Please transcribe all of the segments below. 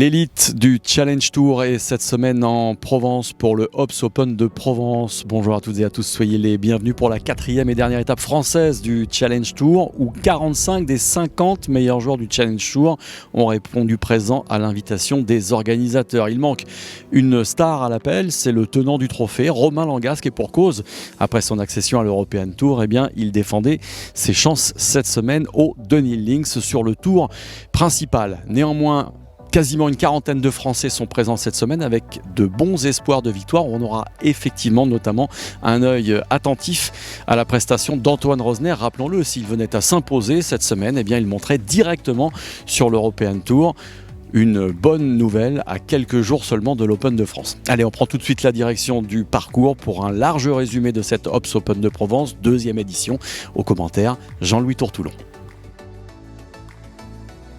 L'élite du Challenge Tour est cette semaine en Provence pour le Hops Open de Provence. Bonjour à toutes et à tous, soyez les bienvenus pour la 4e et dernière étape française du Challenge Tour où 45 des 50 meilleurs joueurs du Challenge Tour ont répondu présent à l'invitation des organisateurs. Il manque une star à l'appel, c'est le tenant du trophée, Romain Langasque, et pour cause. Après son accession à l'European Tour, il défendait ses chances cette semaine au Dunhill Links sur le tour principal. Néanmoins, quasiment une quarantaine de Français sont présents cette semaine avec de bons espoirs de victoire. On aura effectivement notamment un œil attentif à la prestation d'Antoine Rosner. Rappelons-le, s'il venait à s'imposer cette semaine, il monterait directement sur l'European Tour. Une bonne nouvelle à quelques jours seulement de l'Open de France. Allez, on prend tout de suite la direction du parcours pour un large résumé de cette Hops Open de Provence, 2e édition. Au commentaire, Jean-Louis Tourtoulon.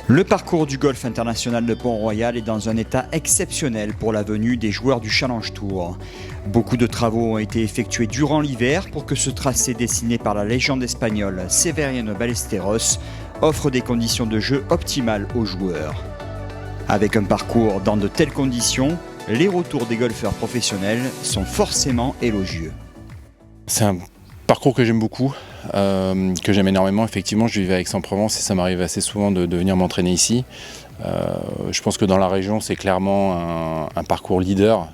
Le parcours du golf international de Pont-Royal est dans un état exceptionnel pour la venue des joueurs du Challenge Tour. Beaucoup de travaux ont été effectués durant l'hiver pour que ce tracé dessiné par la légende espagnole Severiano Ballesteros offre des conditions de jeu optimales aux joueurs. Avec un parcours dans de telles conditions, les retours des golfeurs professionnels sont forcément élogieux. C'est un parcours que j'aime beaucoup, que j'aime énormément. Effectivement, je vivais à Aix-en-Provence et ça m'arrive assez souvent de venir m'entraîner ici. Je pense que dans la région, c'est clairement un parcours leader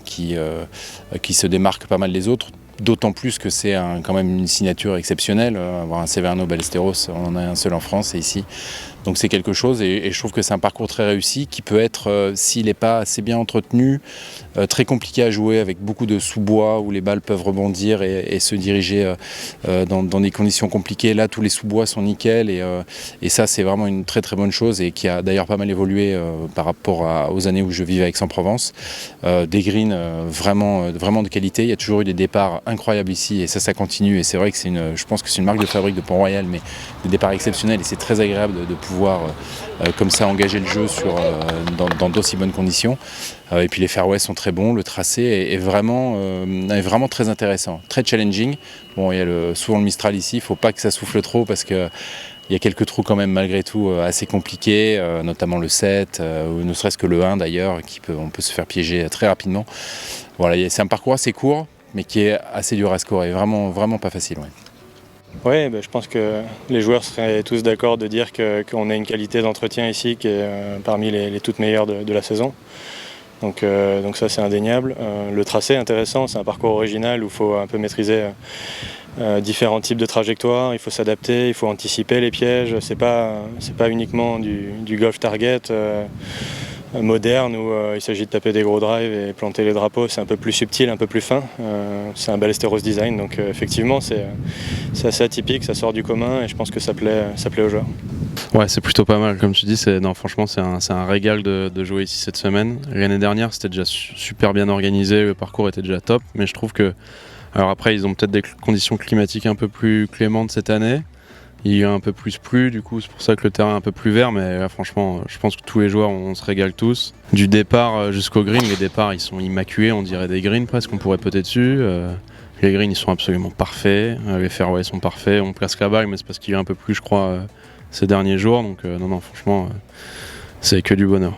qui se démarque pas mal des autres. D'autant plus que c'est quand même une signature exceptionnelle. Avoir un Severiano Ballesteros, on en a un seul en France, et ici. Donc c'est quelque chose, et je trouve que c'est un parcours très réussi qui peut être, s'il n'est pas assez bien entretenu, très compliqué à jouer avec beaucoup de sous-bois où les balles peuvent rebondir et se diriger dans des conditions compliquées. Là, tous les sous-bois sont nickel, et ça c'est vraiment une très très bonne chose, et qui a d'ailleurs pas mal évolué par rapport aux années où je vivais à Aix-en-Provence. Des greens vraiment de qualité. Il y a toujours eu des départs incroyables ici, et ça continue, et c'est vrai que je pense que c'est une marque de fabrique de Pont-Royal, mais des départs exceptionnels, et c'est très agréable de pouvoir comme ça engager le jeu dans d'aussi bonnes conditions. Et puis les fairways sont très bons, le tracé est vraiment très intéressant, très challenging. Bon, il y a souvent le Mistral ici, il ne faut pas que ça souffle trop parce que il y a quelques trous quand même malgré tout assez compliqués, notamment le 7, ou ne serait-ce que le 1 d'ailleurs, on peut se faire piéger très rapidement. Voilà, c'est un parcours assez court, mais qui est assez dur à scorer, vraiment pas facile. Ouais. Oui, je pense que les joueurs seraient tous d'accord de dire qu'on a une qualité d'entretien ici qui est parmi les toutes meilleures de la saison. Donc ça c'est indéniable. Le tracé est intéressant, c'est un parcours original où il faut un peu maîtriser différents types de trajectoires, il faut s'adapter, il faut anticiper les pièges. C'est pas uniquement du golf target moderne où il s'agit de taper des gros drives et planter les drapeaux. C'est un peu plus subtil, un peu plus fin. C'est un Ballesteros design, donc effectivement c'est assez atypique, ça sort du commun, et je pense que ça plaît aux joueurs. Ouais, c'est plutôt pas mal, comme tu dis. Franchement, c'est un régal de jouer ici cette semaine. L'année dernière, c'était déjà super bien organisé, le parcours était déjà top, mais je trouve que, alors après, ils ont peut-être des conditions climatiques un peu plus clémentes cette année. Il y a un peu plus plu, du coup c'est pour ça que le terrain est un peu plus vert, mais là, franchement je pense que tous les joueurs on se régale tous. Du départ jusqu'au green, les départs ils sont immaculés, on dirait des greens presque, on pourrait peut-être dessus. Les greens ils sont absolument parfaits, les fairways sont parfaits, on place la balle mais c'est parce qu'il y a un peu plus je crois ces derniers jours, donc non franchement c'est que du bonheur.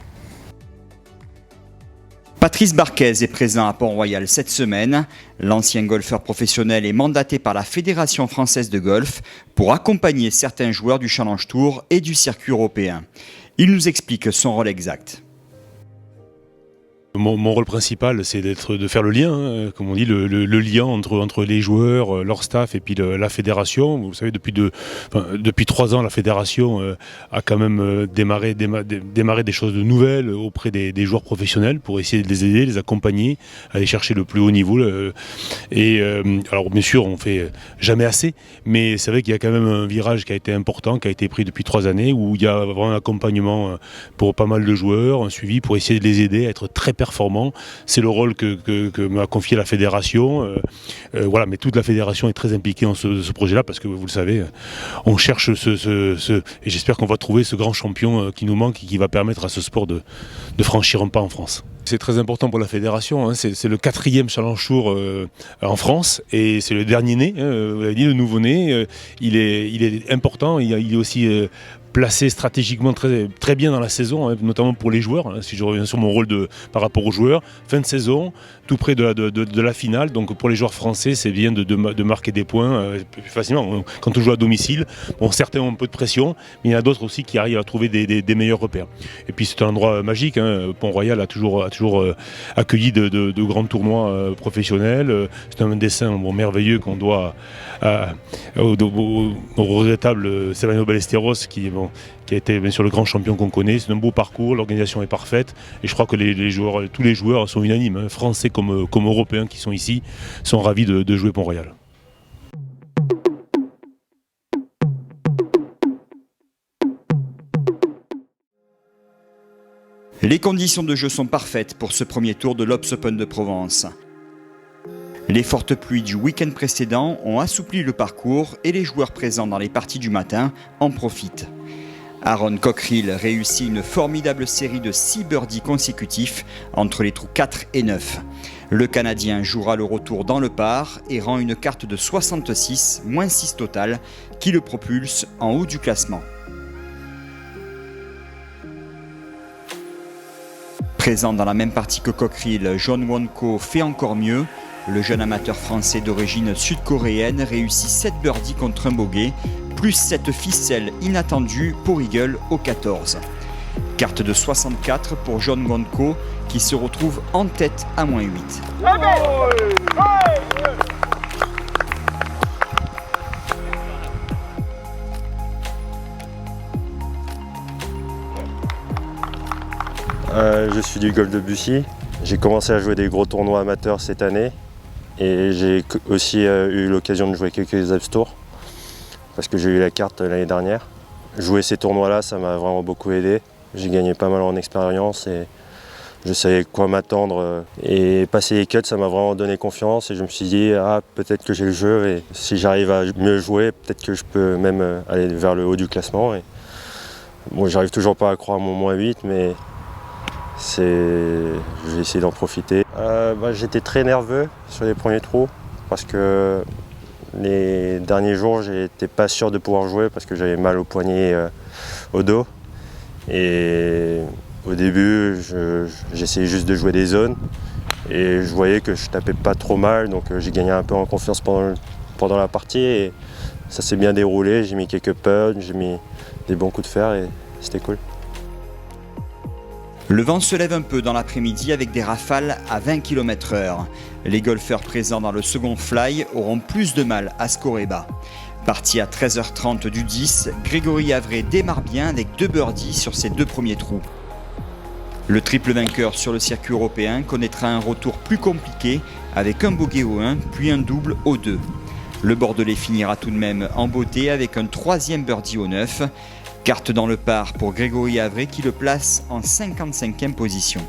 Patrice Barquez est présent à Pont-Royal cette semaine. L'ancien golfeur professionnel est mandaté par la Fédération française de golf pour accompagner certains joueurs du Challenge Tour et du circuit européen. Il nous explique son rôle exact. Mon rôle principal, c'est de faire le lien, comme on dit, le lien entre les joueurs, leur staff et puis la fédération. Vous savez, depuis 3 ans, la fédération a quand même démarré des choses de nouvelles auprès des joueurs professionnels pour essayer de les aider, les accompagner, aller chercher le plus haut niveau. Alors bien sûr, on fait jamais assez, mais c'est vrai qu'il y a quand même un virage qui a été important, qui a été pris depuis 3 années, où il y a vraiment un accompagnement pour pas mal de joueurs, un suivi pour essayer de les aider à être très performants. C'est le rôle que m'a confié la fédération. Voilà, mais toute la fédération est très impliquée dans ce projet-là parce que vous le savez, on cherche et j'espère qu'on va trouver ce grand champion qui nous manque et qui va permettre à ce sport de franchir un pas en France. C'est très important pour la fédération, c'est le 4e Challenge Tour en France et c'est le dernier né, vous l'avez dit, le nouveau-né. Il est important, il est aussi placé stratégiquement très bien dans la saison, hein, notamment pour les joueurs, hein, si je reviens sur mon rôle par rapport aux joueurs. Fin de saison, tout près de la finale, donc pour les joueurs français, c'est bien de marquer des points plus facilement. Quand on joue à domicile, bon, certains ont un peu de pression, mais il y en a d'autres aussi qui arrivent à trouver des meilleurs repères. Et puis c'est un endroit magique, hein. Pont-Royal a toujours accueilli de grands tournois professionnels. C'est un dessin merveilleux qu'on doit au regrettable Stefano Ballesteros qui a été bien sûr le grand champion qu'on connaît. C'est un beau parcours, l'organisation est parfaite et je crois que tous les joueurs sont unanimes, hein, français comme européens qui sont ici, sont ravis de jouer Pont-Royal. Les conditions de jeu sont parfaites pour ce premier tour de l'Obs Open de Provence. Les fortes pluies du week-end précédent ont assoupli le parcours et les joueurs présents dans les parties du matin en profitent. Aaron Cockerill réussit une formidable série de 6 birdies consécutifs entre les trous 4 et 9. Le Canadien jouera le retour dans le par et rend une carte de 66, moins 6 total, qui le propulse en haut du classement. Présent dans la même partie que Cockerill, John Wonko fait encore mieux. Le jeune amateur français d'origine sud-coréenne réussit 7 birdies contre un bogey, plus cette ficelle inattendue pour Eagle au 14. Carte de 64 pour John Wonko qui se retrouve en tête à moins 8. Je suis du golf de Bussy. J'ai commencé à jouer des gros tournois amateurs cette année et j'ai aussi eu l'occasion de jouer quelques Apps Tours parce que j'ai eu la carte l'année dernière. Jouer ces tournois-là, ça m'a vraiment beaucoup aidé. J'ai gagné pas mal en expérience et je savais quoi m'attendre. Et passer les cuts, ça m'a vraiment donné confiance et je me suis dit peut-être que j'ai le jeu et si j'arrive à mieux jouer, peut-être que je peux même aller vers le haut du classement. Et bon, j'arrive toujours pas à croire à mon moins 8, mais je vais essayer d'en profiter. J'étais très nerveux sur les premiers trous parce que les derniers jours, j'étais pas sûr de pouvoir jouer parce que j'avais mal au poignet, au dos. Et au début, j'essayais juste de jouer des zones et je voyais que je tapais pas trop mal, donc j'ai gagné un peu en confiance pendant la partie et ça s'est bien déroulé. J'ai mis quelques putts, j'ai mis des bons coups de fer et c'était cool. Le vent se lève un peu dans l'après-midi avec des rafales à 20 km/h. Les golfeurs présents dans le second fly auront plus de mal à scorer bas. Parti à 13h30 du 10, Grégory Avray démarre bien avec 2 birdies sur ses 2 premiers trous. Le triple vainqueur sur le circuit européen connaîtra un retour plus compliqué avec un bogey au 1 puis un double au 2. Le Bordelais finira tout de même en beauté avec un 3e birdie au 9. Carte dans le par pour Grégory Avray qui le place en 55e position.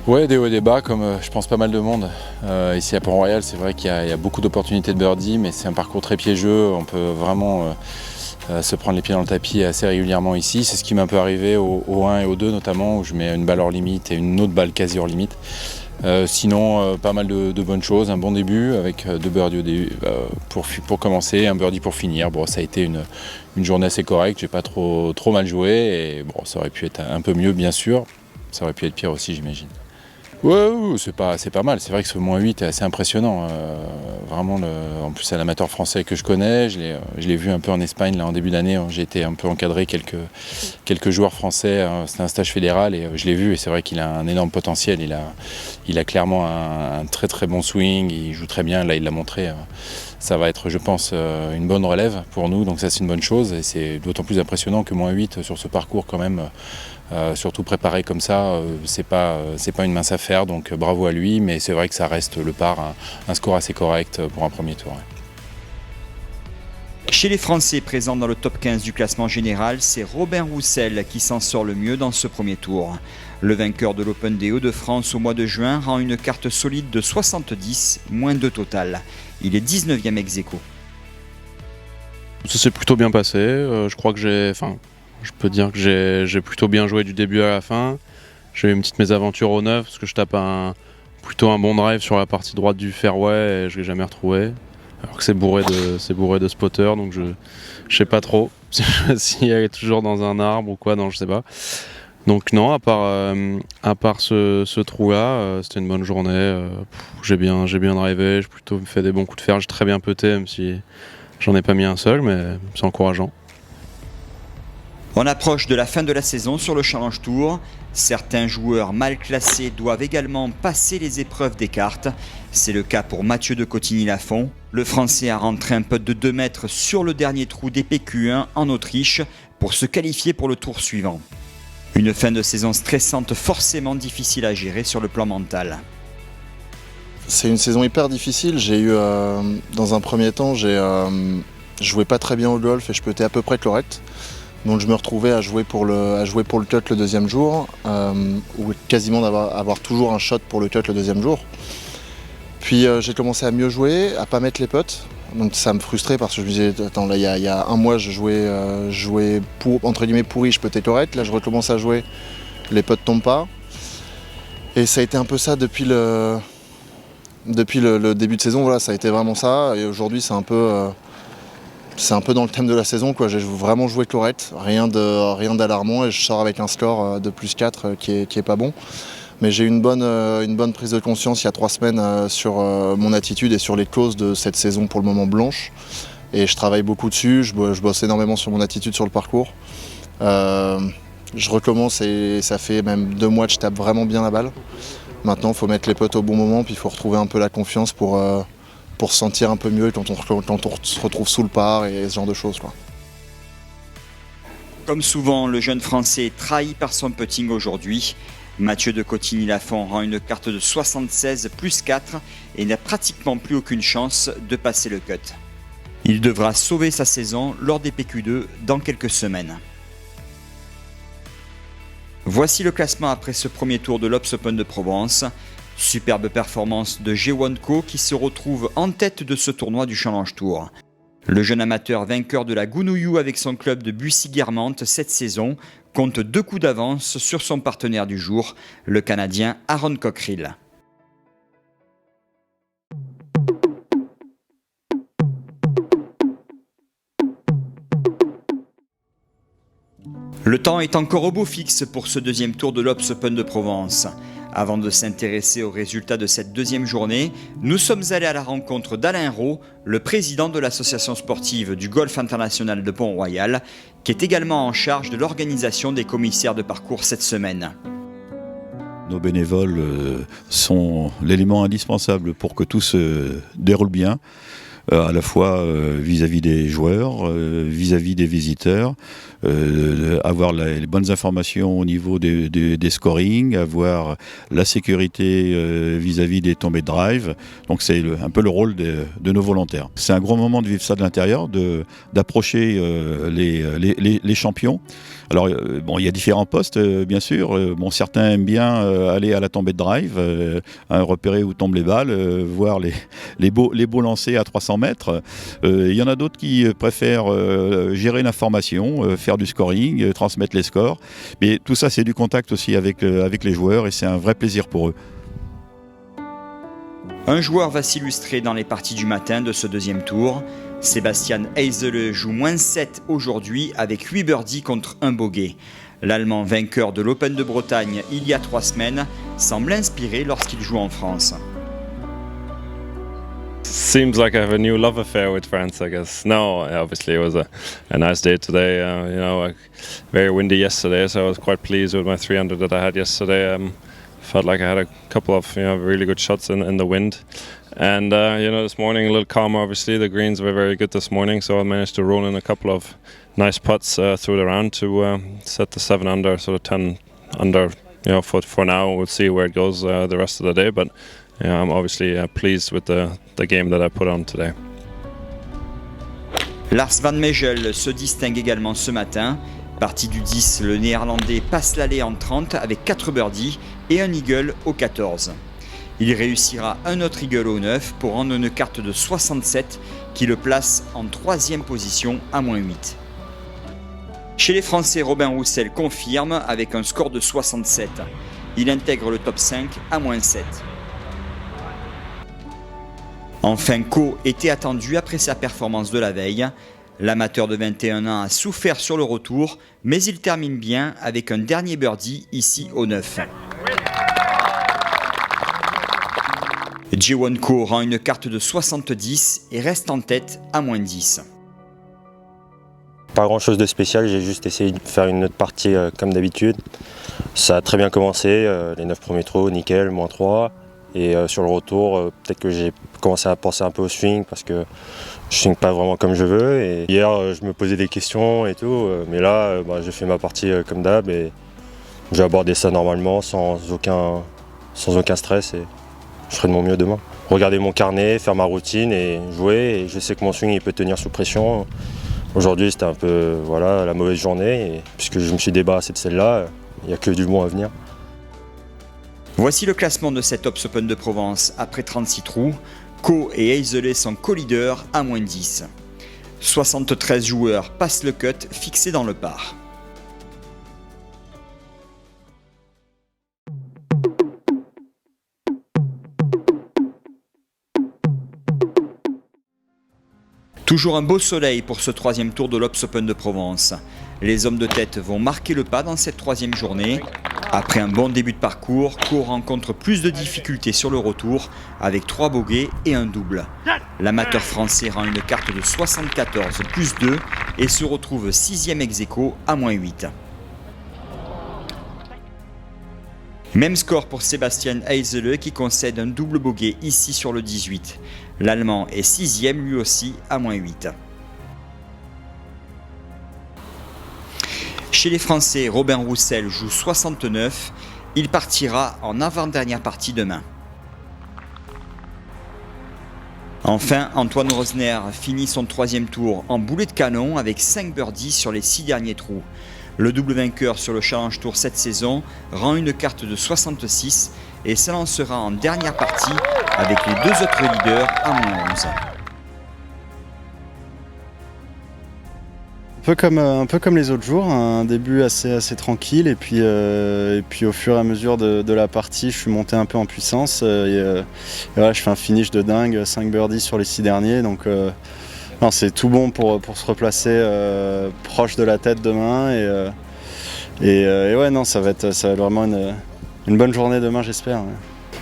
Ouais, des hauts et des bas, comme je pense pas mal de monde. Ici à Pont-Royal, c'est vrai qu'il y a beaucoup d'opportunités de birdie, mais c'est un parcours très piégeux. On peut vraiment se prendre les pieds dans le tapis assez régulièrement ici. C'est ce qui m'est un peu arrivé au 1 et au 2 notamment, où je mets une balle hors limite et une autre balle quasi hors limite. Sinon, pas mal de bonnes choses, un bon début avec 2 birdies pour commencer, un birdie pour finir. Bon, ça a été une journée assez correcte, j'ai pas trop mal joué et bon, ça aurait pu être un peu mieux bien sûr, ça aurait pu être pire aussi j'imagine. Ouais, c'est pas mal, c'est vrai que ce moins 8 est assez impressionnant, vraiment, en plus c'est l'amateur français que je connais, je l'ai vu un peu en Espagne là, en début d'année, j'ai été un peu encadré quelques joueurs français, c'était un stage fédéral et je l'ai vu et c'est vrai qu'il a un énorme potentiel, il a clairement un très très bon swing, il joue très bien, là il l'a montré, ça va être je pense une bonne relève pour nous, donc ça c'est une bonne chose et c'est d'autant plus impressionnant que moins 8 sur ce parcours quand même. Surtout préparé comme ça, c'est pas une mince affaire, donc bravo à lui, mais c'est vrai que ça reste le par, un score assez correct pour un premier tour. Ouais. Chez les Français présents dans le top 15 du classement général, c'est Robin Roussel qui s'en sort le mieux dans ce premier tour. Le vainqueur de l'Open des Hauts-de-France au mois de juin rend une carte solide de 70, moins 2 total. Il est 19e ex-aequo. Ça s'est plutôt bien passé, je crois que je peux dire que j'ai plutôt bien joué du début à la fin. J'ai eu une petite mésaventure au 9 parce que je tape plutôt un bon drive sur la partie droite du fairway et je l'ai jamais retrouvé. Alors que c'est bourré de spotters, donc je sais pas trop. s'il y est toujours dans un arbre ou quoi, non, je sais pas. Donc non, à part ce trou-là, c'était une bonne journée. J'ai bien drivé, j'ai plutôt fait des bons coups de fer, j'ai très bien puté, même si j'en ai pas mis un seul, mais c'est encourageant. On approche de la fin de la saison sur le Challenge Tour. Certains joueurs mal classés doivent également passer les épreuves des cartes. C'est le cas pour Mathieu de Cotigny-Lafont. Le Français a rentré un putt de 2 mètres sur le dernier trou des PQ1 en Autriche pour se qualifier pour le tour suivant. Une fin de saison stressante, forcément difficile à gérer sur le plan mental. C'est une saison hyper difficile. J'ai eu, dans un premier temps, je jouais pas très bien au golf et je puttais à peu près correct. Donc je me retrouvais à jouer pour le cut le deuxième jour, ou quasiment avoir toujours un shot pour le cut le deuxième jour. Puis j'ai commencé à mieux jouer, à pas mettre les putts. Donc ça me frustrait parce que je me disais, attends, là il y a un mois je jouais entre guillemets pourri, je puttais correct. Là je recommence à jouer, les putts tombent pas. Et ça a été un peu ça depuis le début de saison, voilà, ça a été vraiment ça. Et aujourd'hui c'est un peu dans le thème de la saison, quoi. J'ai vraiment joué correct, rien d'alarmant et je sors avec un score de plus 4 qui est pas bon. Mais j'ai eu une bonne prise de conscience il y a 3 semaines sur mon attitude et sur les causes de cette saison pour le moment blanche. Et je travaille beaucoup dessus, je bosse énormément sur mon attitude sur le parcours. Je recommence et ça fait même 2 mois que je tape vraiment bien la balle. Maintenant il faut mettre les putts au bon moment, puis il faut retrouver un peu la confiance pour se sentir un peu mieux quand on se retrouve sous le par et ce genre de choses, quoi. Comme souvent, le jeune Français est trahi par son putting aujourd'hui. Mathieu de Cotigny-Lafont rend une carte de 76 plus 4 et n'a pratiquement plus aucune chance de passer le cut. Il devra sauver sa saison lors des PQ2 dans quelques semaines. Voici le classement après ce premier tour de l'Obs Open de Provence. Superbe performance de Jaewon Ko qui se retrouve en tête de ce tournoi du Challenge Tour. Le jeune amateur vainqueur de la Gounouillou avec son club de Bussy-Guermantes cette saison compte 2 coups d'avance sur son partenaire du jour, le Canadien Aaron Cockerill. Le temps est encore au beau fixe pour ce deuxième tour de l'Obs Open de Provence. Avant de s'intéresser aux résultats de cette deuxième journée, nous sommes allés à la rencontre d'Alain Rowe, le président de l'association sportive du Golf International de Pont-Royal, qui est également en charge de l'organisation des commissaires de parcours cette semaine. Nos bénévoles sont l'élément indispensable pour que tout se déroule bien, à la fois vis-à-vis des joueurs, vis-à-vis des visiteurs, avoir les bonnes informations au niveau des scorings, avoir la sécurité vis-à-vis des tombées de drive. Donc c'est un peu le rôle de nos volontaires. C'est un gros moment de vivre ça de l'intérieur, d'approcher les champions. Alors bon, il y a différents postes bien sûr. Certains aiment bien aller à la tombée de drive, repérer où tombent les balles, voir les beaux lancers à 300 mètres. Il y en a d'autres qui préfèrent gérer l'information, faire du scoring, transmettre les scores. Mais tout ça, c'est du contact aussi avec les joueurs et c'est un vrai plaisir pour eux. Un joueur va s'illustrer dans les parties du matin de ce deuxième tour. Sébastien Heisele joue -7 aujourd'hui avec 8 birdies contre 1 bogey. L'Allemand vainqueur de l'Open de Bretagne il y a 3 semaines semble inspiré lorsqu'il joue en France. Seems like I have a new love affair with France, I guess. No, obviously it was a nice day today. Very windy yesterday, so I was quite pleased with my 300 that I had yesterday. Felt like I had a couple of really good shots in the wind. And this morning a little calmer, obviously. The greens were very good this morning, so I managed to roll in a couple of nice putts through the round to set the 7 under, sort of 10 under. For now, we'll see where it goes the rest of the day, but I'm obviously pleased with the game that I put on today. Lars Van Meijel se distingue également ce matin. Parti du 10, le Néerlandais passe l'allée en 30 avec 4 birdies et un eagle au 14. Il réussira un autre eagle au 9 pour rendre une carte de 67 qui le place en 3e position à -8. Chez les Français, Robin Roussel confirme avec un score de 67. Il intègre le top 5 à -7. Enfin, Ko était attendu après sa performance de la veille. L'amateur de 21 ans a souffert sur le retour, mais il termine bien avec un dernier birdie ici au 9. Ji-won Ko rend une carte de 70 et reste en tête à moins 10. Pas grand chose de spécial, j'ai juste essayé de faire une autre partie comme d'habitude. Ça a très bien commencé, les 9 premiers trous, nickel, moins 3. Et sur le retour, peut-être que j'ai commencé à penser un peu au swing parce que je swing pas vraiment comme je veux. Et hier, je me posais des questions et tout, mais là, j'ai fait ma partie comme d'hab et j'ai abordé ça normalement, sans aucun stress. Et je ferai de mon mieux demain. Regarder mon carnet, faire ma routine et jouer. Et je sais que mon swing il peut tenir sous pression. Aujourd'hui, c'était un peu la mauvaise journée. Et puisque je me suis débarrassé de celle-là, il n'y a que du bon à venir. Voici le classement de cet Ops Open de Provence après 36 trous. Ko et Hazeley sont co-leaders à moins 10. 73 joueurs passent le cut fixé dans le par. Toujours un beau soleil pour ce troisième tour de l'Ops Open de Provence. Les hommes de tête vont marquer le pas dans cette troisième journée. Après un bon début de parcours, Ko rencontre plus de difficultés sur le retour avec 3 bogeys et un double. L'amateur français rend une carte de 74 plus 2 et se retrouve 6e ex-aequo à moins 8. Même score pour Sebastian Hazeley qui concède un double bogey ici sur le 18. L'Allemand est 6e lui aussi à moins 8. Chez les Français, Robin Roussel joue 69. Il partira en avant-dernière partie demain. Enfin, Antoine Rosner finit son troisième tour en boulet de canon avec 5 birdies sur les 6 derniers trous. Le double vainqueur sur le Challenge Tour cette saison rend une carte de 66 et s'élancera en dernière partie avec les 2 autres leaders à moins 11. Un peu comme les autres jours, un début assez tranquille et puis au fur et à mesure de la partie, je suis monté un peu en puissance et voilà, je fais un finish de dingue, 5 birdies sur les 6 derniers, donc non, c'est tout bon pour se replacer proche de la tête demain et ouais, non, ça va être vraiment une bonne journée demain, j'espère. Ouais.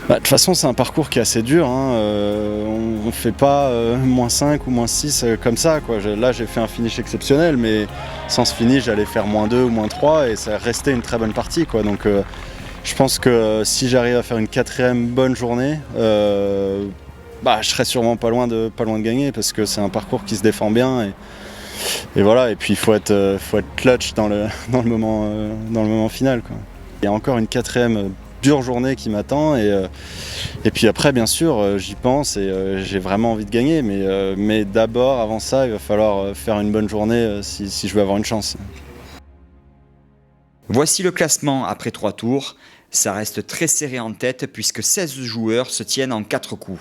De toute façon, c'est un parcours qui est assez dur. On ne fait pas moins 5 ou moins 6 comme ça, quoi. Là, j'ai fait un finish exceptionnel, mais sans ce finish, j'allais faire moins 2 ou moins 3 et ça restait une très bonne partie, quoi. Donc, je pense que si j'arrive à faire une 4e bonne journée, je serai sûrement pas loin de gagner parce que c'est un parcours qui se défend bien. Et voilà, et puis il faut être clutch dans le moment final, quoi. Il y a encore une 4e dure journée qui m'attend et puis après bien sûr j'y pense et j'ai vraiment envie de gagner mais d'abord avant ça il va falloir faire une bonne journée si je veux avoir une chance. Voici le classement après 3 tours. Ça reste très serré en tête puisque 16 joueurs se tiennent en 4 coups.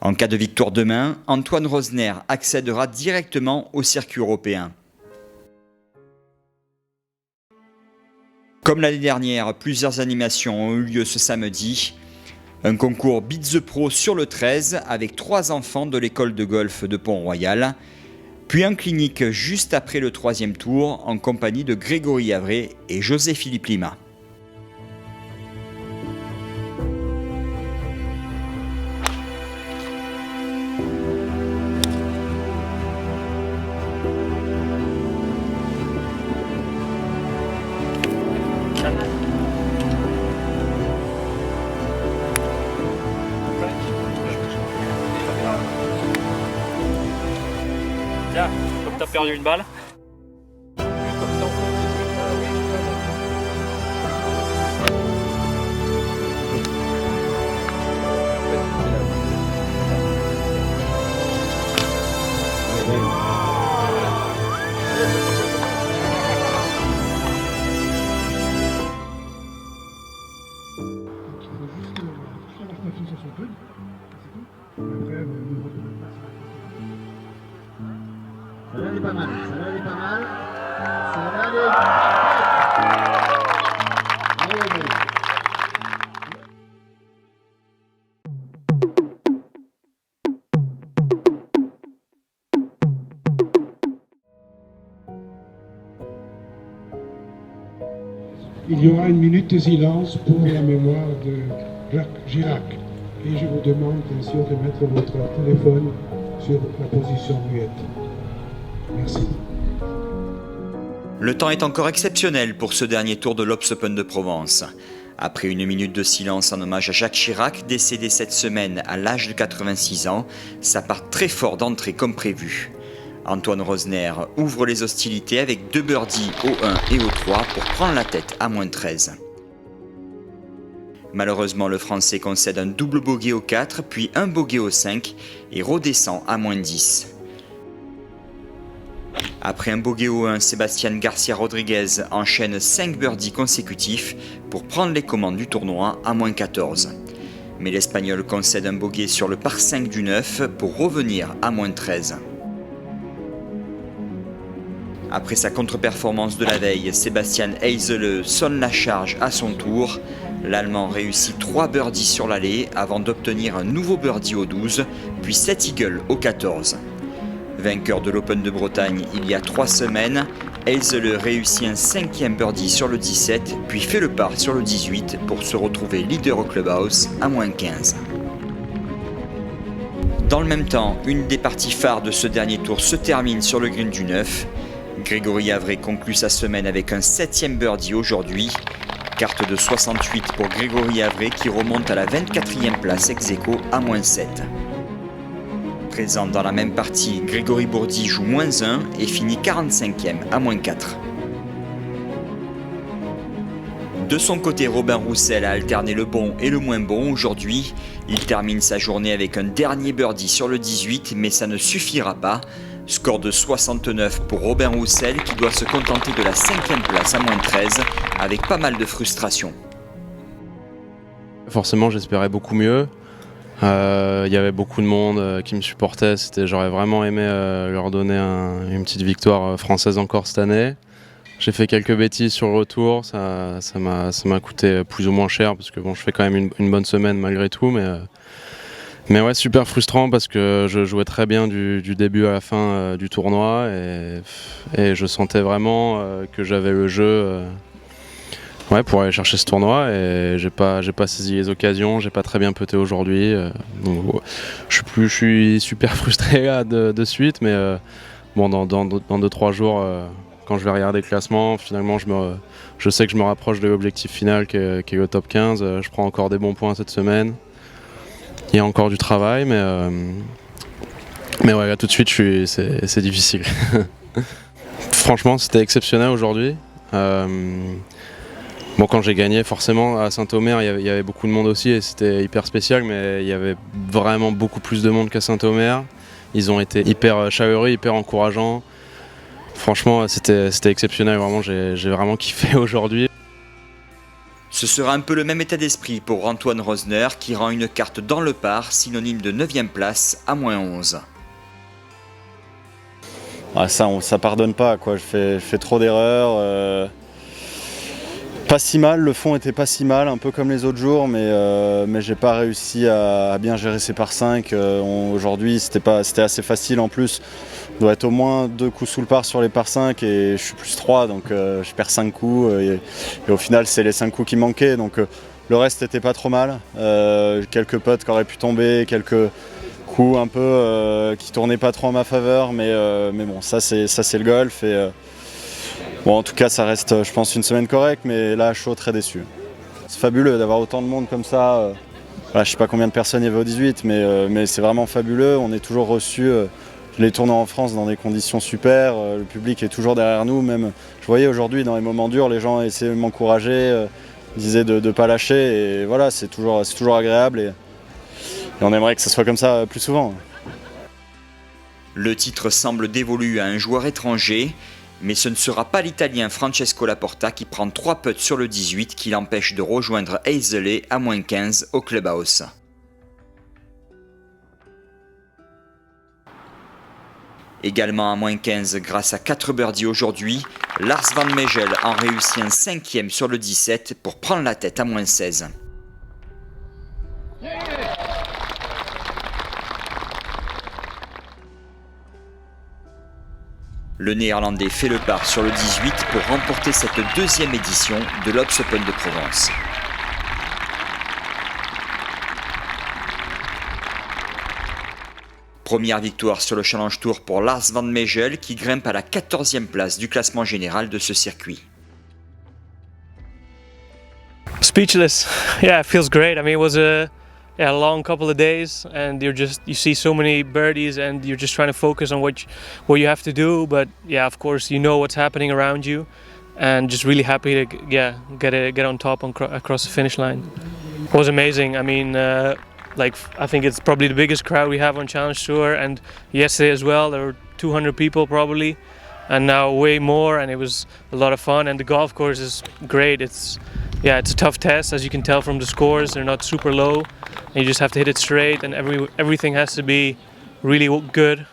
En cas de victoire demain, Antoine Rosner accédera directement au circuit européen. Comme l'année dernière, plusieurs animations ont eu lieu ce samedi. Un concours Beat the Pro sur le 13 avec 3 enfants de l'école de golf de Pont-Royal. Puis un clinique juste après le 3e tour en compagnie de Grégory Avray et José-Philippe Lima. Tiens, comme t'as perdu une balle. Celle-là, elle est pas mal. Celle-là, elle est pas mal. Celle-là, elle est... Allez, allez. il y aura une minute de silence pour la mémoire de Jacques Chirac. Et je vous demande bien sûr de mettre votre téléphone sur la position muette. Merci. Le temps est encore exceptionnel pour ce dernier tour de l'Obs Open de Provence. Après une minute de silence en hommage à Jacques Chirac, décédé cette semaine à l'âge de 86 ans, ça part très fort d'entrée comme prévu. Antoine Rosner ouvre les hostilités avec 2 birdies au 1 et au 3 pour prendre la tête à -13. Malheureusement, le Français concède un double bogey au 4, puis un bogey au 5 et redescend à -10. Après un bogey au 1, Sébastien Garcia Rodriguez enchaîne 5 birdies consécutifs pour prendre les commandes du tournoi à -14. Mais l'Espagnol concède un bogey sur le par 5 du 9 pour revenir à -13. Après sa contre-performance de la veille, Sébastien Heisele sonne la charge à son tour. L'Allemand réussit 3 birdies sur l'allée avant d'obtenir un nouveau birdie au 12, puis 7 eagles au 14. Vainqueur de l'Open de Bretagne il y a 3 semaines, Heisele réussit un 5e birdie sur le 17, puis fait le par sur le 18 pour se retrouver leader au clubhouse à -15. Dans le même temps, une des parties phares de ce dernier tour se termine sur le green du 9. Grégory Havret conclut sa semaine avec un 7e birdie aujourd'hui. Carte de 68 pour Grégory Havret qui remonte à la 24e place ex-aequo à -7. Présent dans la même partie, Grégory Bourdi joue -1 et finit 45e à -4. De son côté, Robin Roussel a alterné le bon et le moins bon aujourd'hui. Il termine sa journée avec un dernier birdie sur le 18, mais ça ne suffira pas. Score de 69 pour Robin Roussel qui doit se contenter de la 5e place à -13 avec pas mal de frustration. Forcément, j'espérais beaucoup mieux. Il y avait beaucoup de monde qui me supportait. J'aurais vraiment aimé leur donner une petite victoire française encore cette année. J'ai fait quelques bêtises sur le retour. Ça m'a coûté plus ou moins cher parce que bon, je fais quand même une bonne semaine malgré tout. Mais ouais, super frustrant parce que je jouais très bien du début à la fin du tournoi et je sentais vraiment que j'avais le jeu pour aller chercher ce tournoi et j'ai pas saisi les occasions, j'ai pas très bien puté aujourd'hui. Donc, je suis super frustré là de suite, mais bon, dans 2-3 jours, quand je vais regarder le classement, finalement je sais que je me rapproche de l'objectif final qui est le top 15. Je prends encore des bons points cette semaine. Il y a encore du travail, mais ouais, là tout de suite, c'est difficile. Franchement, c'était exceptionnel aujourd'hui. Bon, quand j'ai gagné, forcément, à Saint-Omer, il y avait beaucoup de monde aussi et c'était hyper spécial, mais il y avait vraiment beaucoup plus de monde qu'à Saint-Omer. Ils ont été hyper chaleureux, hyper encourageants. Franchement, c'était exceptionnel, vraiment, j'ai vraiment kiffé aujourd'hui. Ce sera un peu le même état d'esprit pour Antoine Rosner qui rend une carte dans le par, synonyme de 9e place à -11. Ah, ça pardonne pas, quoi. Je fais trop d'erreurs. Pas si mal, le fond était pas si mal, un peu comme les autres jours, mais j'ai pas réussi à bien gérer ces par 5. Aujourd'hui, c'était assez facile en plus. On doit être au moins 2 coups sous le par sur les par 5 et je suis plus 3, donc je perds 5 coups et au final c'est les 5 coups qui manquaient, donc le reste n'était pas trop mal. Quelques putts qui auraient pu tomber, quelques coups un peu qui tournaient pas trop en ma faveur, mais bon, ça c'est le golf et bon, en tout cas ça reste, je pense, une semaine correcte, mais là chaud, très déçu. C'est fabuleux d'avoir autant de monde comme ça. Voilà, je sais pas combien de personnes il y avait au 18, mais c'est vraiment fabuleux. On est toujours reçus les tournois en France dans des conditions super, le public est toujours derrière nous. Même, je voyais aujourd'hui dans les moments durs, les gens essayaient de m'encourager, disaient de ne pas lâcher, et voilà, c'est toujours agréable et on aimerait que ça soit comme ça plus souvent. Le titre semble dévolu à un joueur étranger, mais ce ne sera pas l'Italien Francesco Laporta qui prend 3 putts sur le 18 qui l'empêche de rejoindre Heisele à -15 au clubhouse. Également à -15 grâce à 4 birdies aujourd'hui, Lars Van Meijel en réussit un 5e sur le 17 pour prendre la tête à -16. Le Néerlandais fait le pas sur le 18 pour remporter cette deuxième édition de l'Obs Open de Provence. Première victoire sur le Challenge Tour pour Lars Van Meijel qui grimpe à la 14e place du classement général de ce circuit. Speechless. Yeah, it feels great. I mean, it was a long couple of days, and you see so many birdies, and you're just trying to focus on what you have to do. But yeah, of course, you know what's happening around you, and just really happy to get on top across the finish line. It was amazing. I mean, I think it's probably the biggest crowd we have on Challenge Tour, and yesterday as well there were 200 people probably, and now way more, and it was a lot of fun. And the golf course is great. It's a tough test, as you can tell from the scores. They're not super low, and you just have to hit it straight, and everything has to be really good.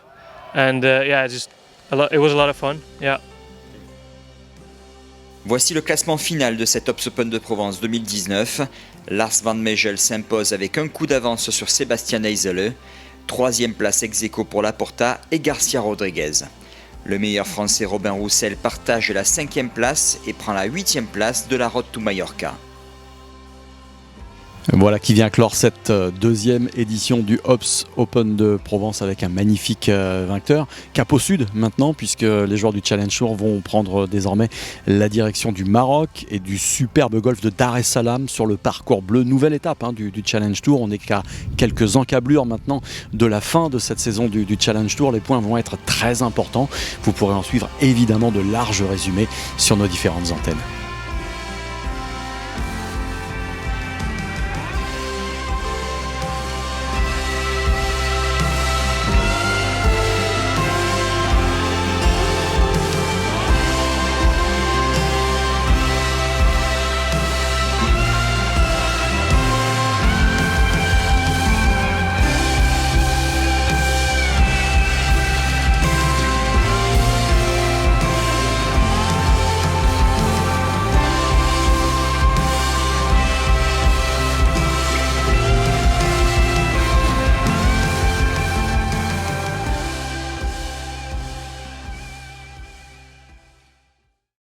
And it was a lot of fun. Yeah. Voici le classement final de cet Obs Open de Provence 2019. Lars Van Meijel s'impose avec un coup d'avance sur Sébastien Eisele. 3e place ex-aequo pour Laporta et Garcia Rodriguez. Le meilleur français Robin Roussel partage la 5e place et prend la 8e place de la Road to Mallorca. Voilà qui vient clore cette deuxième édition du Obs Open de Provence avec un magnifique vainqueur. Cap au sud maintenant, puisque les joueurs du Challenge Tour vont prendre désormais la direction du Maroc et du superbe golfe de Dar es Salaam sur le parcours bleu. Nouvelle étape du Challenge Tour. On est qu'à quelques encablures maintenant de la fin de cette saison du Challenge Tour. Les points vont être très importants. Vous pourrez en suivre évidemment de larges résumés sur nos différentes antennes.